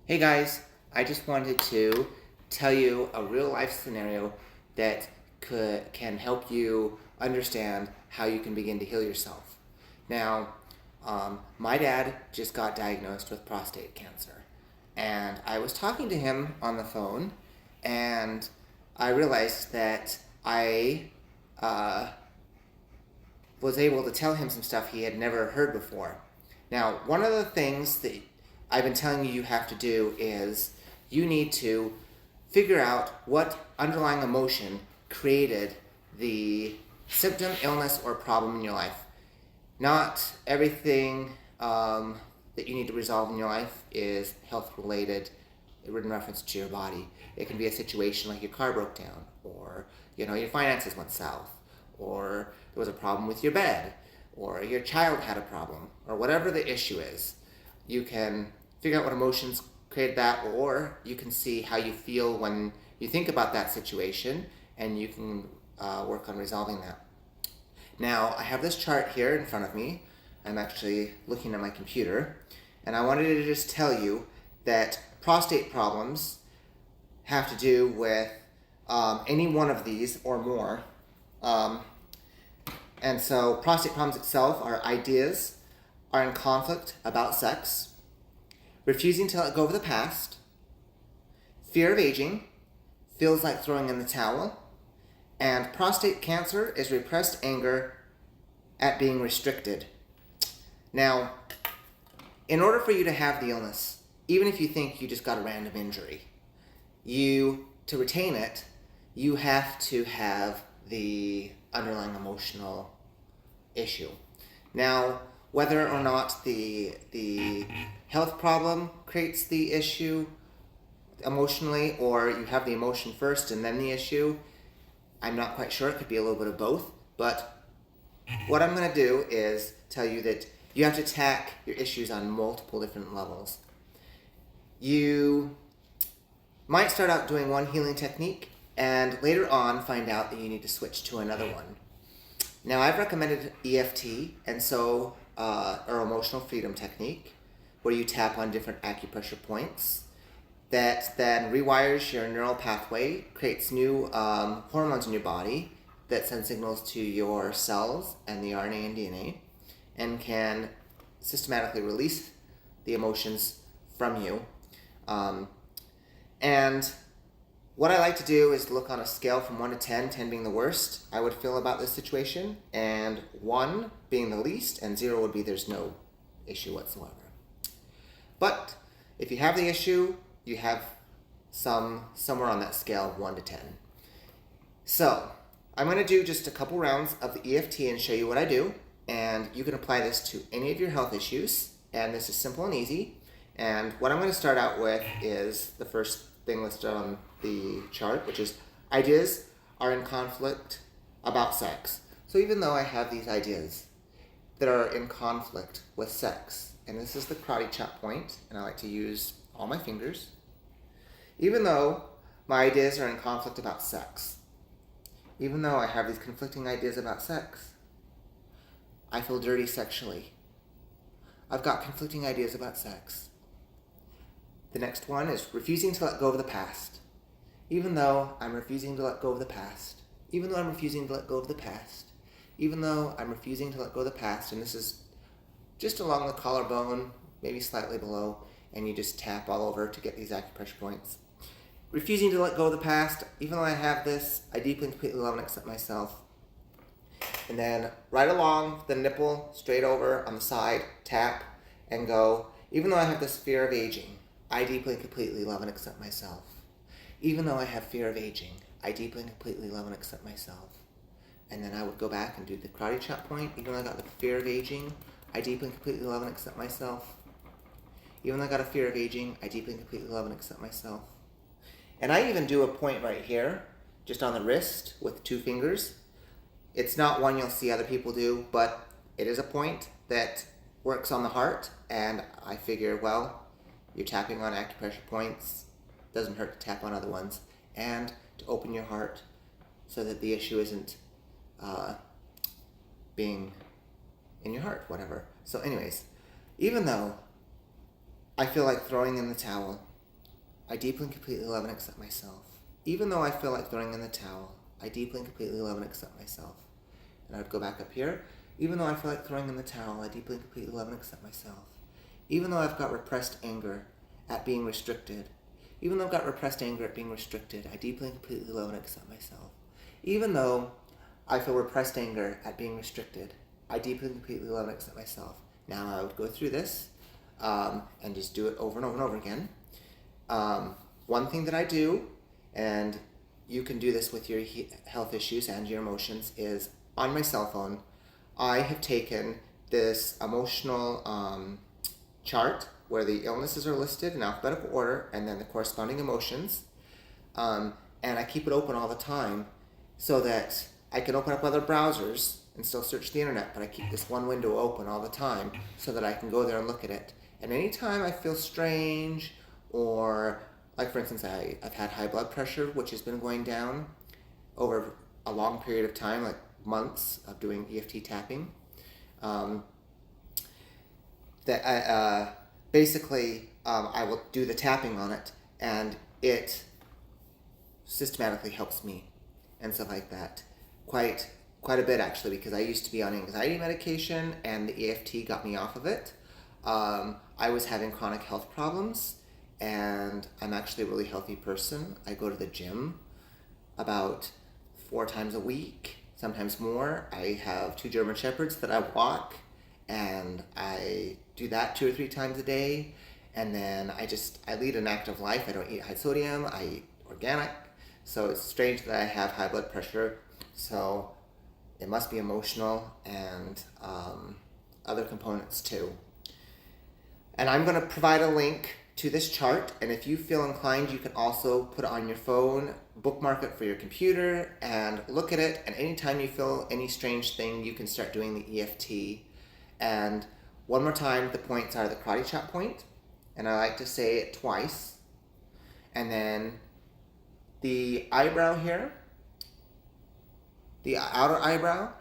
Hey guys, I just wanted to tell you a real life scenario that can help you understand how you can begin to heal yourself. Now, my dad just got diagnosed with prostate cancer, and I was talking to him on the phone, and I realized that I was able to tell him some stuff he had never heard before. Now, one of the things that I've been telling you have to do is you need to figure out what underlying emotion created the symptom, illness, or problem in your life. Not everything that you need to resolve in your life is health related in reference to your body. It can be a situation like your car broke down, or your finances went south, or there was a problem with your bed, or your child had a problem, or whatever the issue is. You can figure out what emotions created that, or you can see how you feel when you think about that situation, and you can work on resolving that. Now, I have this chart here in front of me. I'm actually looking at my computer, and I wanted to just tell you that prostate problems have to do with any one of these or more. And so prostate problems itself are ideas are in conflict about sex, refusing to let go of the past, fear of aging, feels like throwing in the towel, and prostate cancer is repressed anger at being restricted. Now, in order for you to have the illness, even if you think you just got a random injury, to retain it, you have to have the underlying emotional issue. Now, whether or not the health problem creates the issue emotionally, or you have the emotion first and then the issue, I'm not quite sure. It could be a little bit of both. But what I'm going to do is tell you that you have to attack your issues on multiple different levels. You might start out doing one healing technique, and later on find out that you need to switch to another one. Now, I've recommended EFT, and so or emotional freedom technique, where you tap on different acupressure points that then rewires your neural pathway, creates new hormones in your body that send signals to your cells and the RNA and DNA, and can systematically release the emotions from you. And what I like to do is look on a scale from 1 to 10, 10 being the worst I would feel about this situation, and 1 being the least, and 0 would be there's no issue whatsoever. But if you have the issue, you have somewhere on that scale of 1 to 10. So I'm going to do just a couple rounds of the EFT and show you what I do, and you can apply this to any of your health issues, and this is simple and easy. And what I'm going to start out with is the first thing listed on the chart, which is ideas are in conflict about sex. So even though I have these ideas that are in conflict with sex, and this is the karate chop point, and I like to use all my fingers, even though my ideas are in conflict about sex, even though I have these conflicting ideas about sex, I feel dirty sexually. I've got conflicting ideas about sex. The next one is refusing to let go of the past. Even though I'm refusing to let go of the past, even though I'm refusing to let go of the past, even though I'm refusing to let go of the past, and this is just along the collarbone, maybe slightly below, and you just tap all over to get these acupressure points. Refusing to let go of the past, even though I have this, I deeply and completely love and accept myself. And then right along the nipple, straight over on the side, tap and go, even though I have this fear of aging, I deeply and completely love and accept myself. Even though I have fear of aging, I deeply and completely love and accept myself. And then I would go back and do the karate chop point. Even though I got the fear of aging, I deeply and completely love and accept myself. Even though I got a fear of aging, I deeply and completely love and accept myself. And I even do a point right here, just on the wrist with 2 fingers. It's not one you'll see other people do, but it is a point that works on the heart. And I figure, well, you're tapping on acupressure points. Doesn't hurt to tap on other ones. And to open your heart so that the issue isn't being in your heart, whatever. So anyways, even though I feel like throwing in the towel, I deeply and completely love and accept myself. Even though I feel like throwing in the towel, I deeply and completely love and accept myself. And I would go back up here. Even though I feel like throwing in the towel, I deeply and completely love and accept myself. Even though I've got repressed anger at being restricted, even though I've got repressed anger at being restricted, I deeply and completely love and accept myself. Even though I feel repressed anger at being restricted, I deeply and completely love and accept myself. Now I would go through this and just do it over and over and over again. One thing that I do, and you can do this with your health issues and your emotions, is on my cell phone, I have taken this emotional chart where the illnesses are listed in alphabetical order and then the corresponding emotions. And I keep it open all the time so that I can open up other browsers and still search the internet, but I keep this one window open all the time so that I can go there and look at it. And anytime I feel strange, or like for instance, I've had high blood pressure, which has been going down over a long period of time, like months of doing EFT tapping. Basically, I will do the tapping on it, and it systematically helps me and stuff like that. Quite a bit, actually, because I used to be on anxiety medication, and the EFT got me off of it. I was having chronic health problems, and I'm actually a really healthy person. I go to the gym about 4 times a week, sometimes more. I have 2 German Shepherds that I walk, and I do that 2 or 3 times a day. And then I lead an active life. I don't eat high sodium. I eat organic. So it's strange that I have high blood pressure. So it must be emotional and other components too. And I'm going to provide a link to this chart, and if you feel inclined, you can also put it on your phone, bookmark it for your computer, and look at it, and anytime you feel any strange thing, you can start doing the EFT. And one more time, the points are the karate chop point, and I like to say it twice. And then the eyebrow here, the outer eyebrow,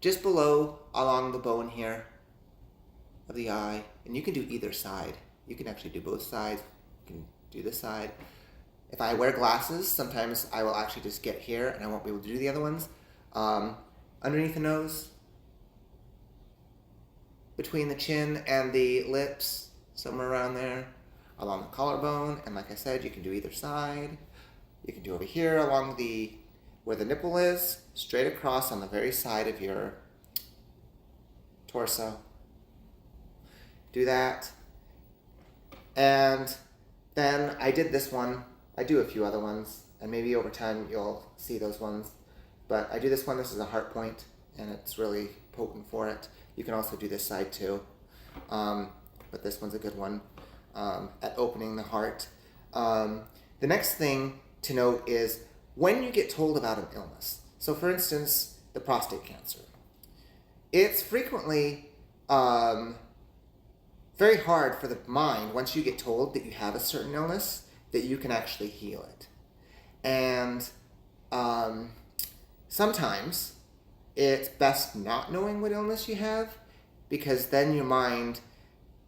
just below along the bone here of the eye, and you can do either side. You can actually do both sides. You can do this side. If I wear glasses, sometimes I will actually just get here and I won't be able to do the other ones. Underneath the nose, between the chin and the lips, somewhere around there, along the collarbone, and like I said, you can do either side. You can do over here along where the nipple is, straight across on the very side of your torso. Do that. And then I did this one. I do a few other ones, and maybe over time you'll see those ones. But I do this one. This is a heart point, and it's really potent for it. You can also do this side too. But this one's a good one at opening the heart. The next thing to note is when you get told about an illness. So for instance, the prostate cancer. It's frequently very hard for the mind, once you get told that you have a certain illness, that you can actually heal it. And sometimes it's best not knowing what illness you have, because then your mind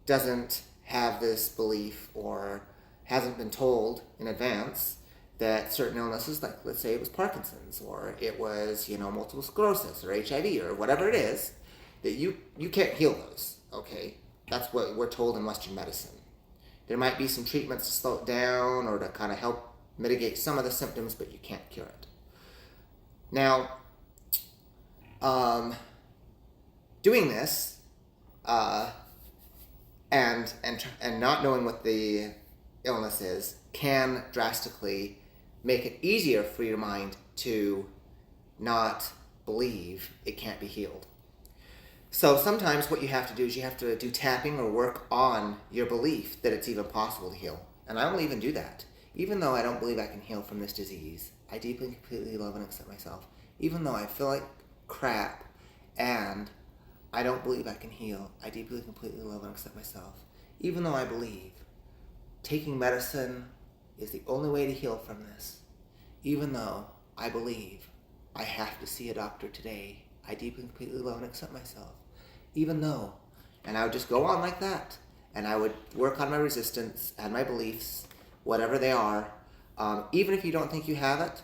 doesn't have this belief or hasn't been told in advance that certain illnesses, like let's say it was Parkinson's, or it was, multiple sclerosis or HIV or whatever it is, that you can't heal those, okay? That's what we're told in Western medicine. There might be some treatments to slow it down or to kind of help mitigate some of the symptoms, but you can't cure it. Now, doing this and not knowing what the illness is can drastically make it easier for your mind to not believe it can't be healed. So sometimes what you have to do is you have to do tapping or work on your belief that it's even possible to heal. And I will even do that. Even though I don't believe I can heal from this disease, I deeply and completely love and accept myself. Even though I feel like crap and I don't believe I can heal, I deeply and completely love and accept myself. Even though I believe taking medicine is the only way to heal from this. Even though I believe I have to see a doctor today, I deeply and completely love and accept myself. Even though, and I would just go on like that, and I would work on my resistance and my beliefs, whatever they are. Even if you don't think you have it,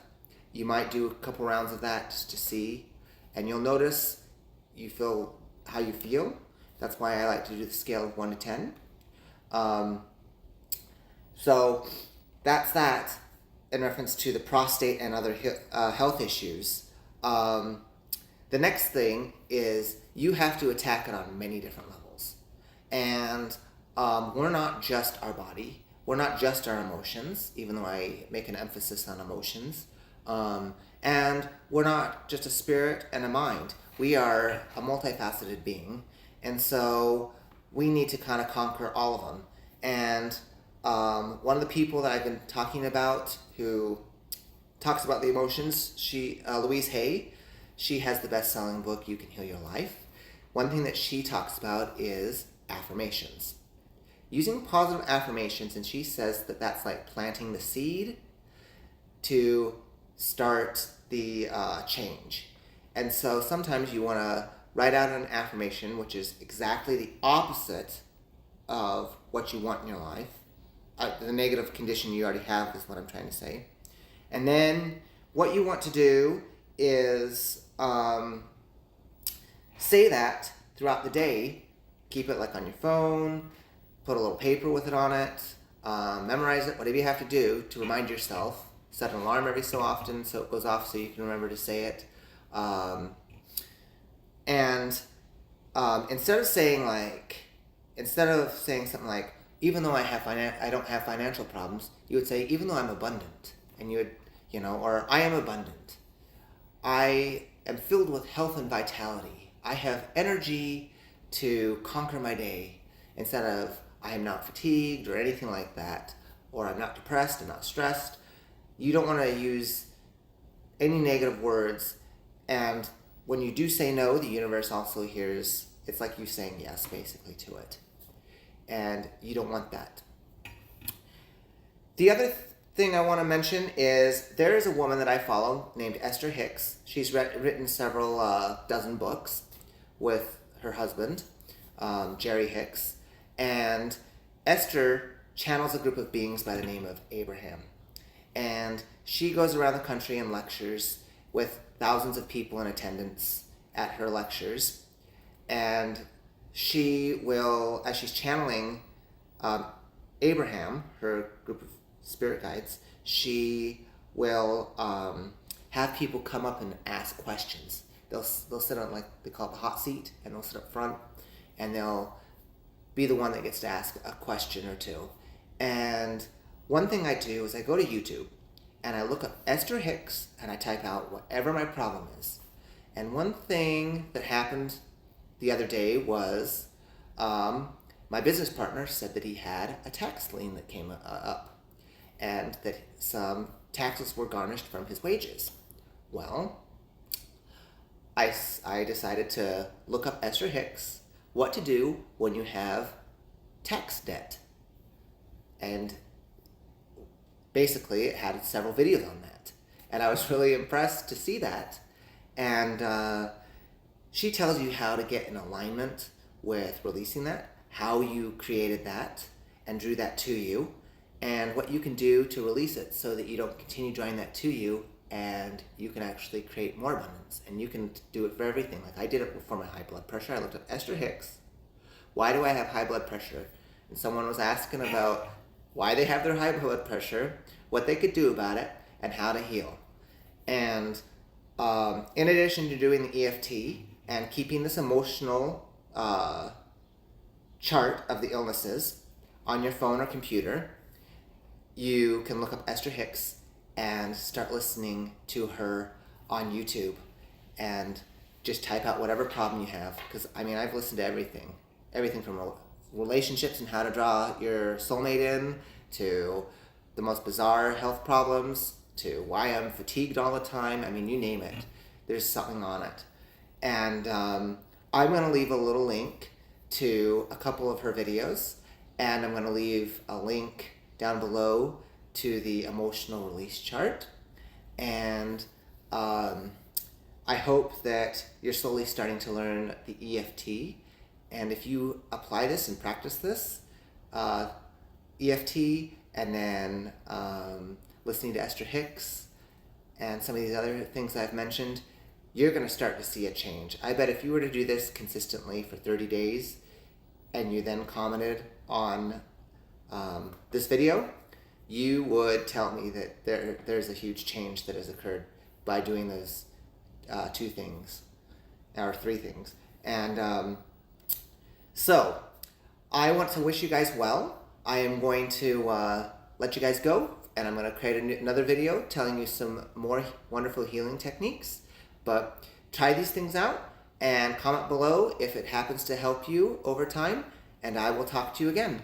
you might do a couple rounds of that just to see, and you'll notice you feel how you feel. That's why I like to do the scale of 1 to 10. So that's that in reference to the prostate and other health issues. The next thing is you have to attack it on many different levels. And we're not just our body. We're not just our emotions, even though I make an emphasis on emotions. And we're not just a spirit and a mind. We are a multifaceted being. And so we need to kind of conquer all of them. And one of the people that I've been talking about who talks about the emotions, Louise Hay, she has the best-selling book, You Can Heal Your Life. One thing that she talks about is affirmations. Using positive affirmations, and she says that that's like planting the seed to start the change. And so sometimes you want to write out an affirmation, which is exactly the opposite of what you want in your life. The negative condition you already have is what I'm trying to say. And then what you want to do is say that throughout the day. Keep it like on your phone, put a little paper with it on it, memorize it, whatever you have to do to remind yourself. Set an alarm every so often so it goes off so you can remember to say it. Instead of saying something like, even though I don't have financial problems, you would say, even though I'm abundant. And you would, or I am abundant. I am filled with health and vitality. I have energy to conquer my day. Instead of, I am not fatigued or anything like that. Or I'm not depressed, I'm not stressed. You don't want to use any negative words. And when you do say no, the universe also hears, it's like you saying yes, basically, to it. And you don't want that. The other thing I want to mention is there is a woman that I follow named Esther Hicks. She's written several dozen books with her husband, Jerry Hicks. And Esther channels a group of beings by the name of Abraham. And she goes around the country and lectures with thousands of people in attendance at her lectures. And she will, as she's channeling Abraham, her group of spirit guides, she will have people come up and ask questions. They'll sit on, like they call it the hot seat, and they'll sit up front, and they'll be the one that gets to ask a question or two. And one thing I do is I go to YouTube and I look up Esther Hicks and I type out whatever my problem is. And one thing that happened the other day was my business partner said that he had a tax lien that came up and that some taxes were garnished from his wages. Well, I decided to look up Esther Hicks, what to do when you have tax debt. And basically it had several videos on that. And I was really impressed to see that. And she tells you how to get in alignment with releasing that, how you created that and drew that to you, and what you can do to release it so that you don't continue drawing that to you, and you can actually create more abundance. And you can do it for everything. Like I did it for my high blood pressure. I looked up Esther Hicks. Why do I have high blood pressure? And someone was asking about why they have their high blood pressure, what they could do about it, and how to heal. And in addition to doing the EFT and keeping this emotional chart of the illnesses on your phone or computer, you can look up Esther Hicks and start listening to her on YouTube and just type out whatever problem you have. Because, I've listened to everything from relationships and how to draw your soulmate in, to the most bizarre health problems, to why I'm fatigued all the time. You name it. There's something on it. And I'm going to leave a little link to a couple of her videos, and I'm going to leave a link down below to the emotional release chart. And I hope that you're slowly starting to learn the EFT. And if you apply this and practice this, EFT and then listening to Esther Hicks and some of these other things I've mentioned, you're going to start to see a change. I bet if you were to do this consistently for 30 days and you then commented on this video, you would tell me that there's a huge change that has occurred by doing those 2 things, or 3 things. And so I want to wish you guys well. I am going to let you guys go, and I'm going to create another video telling you some more wonderful healing techniques. But try these things out and comment below if it happens to help you over time, and I will talk to you again.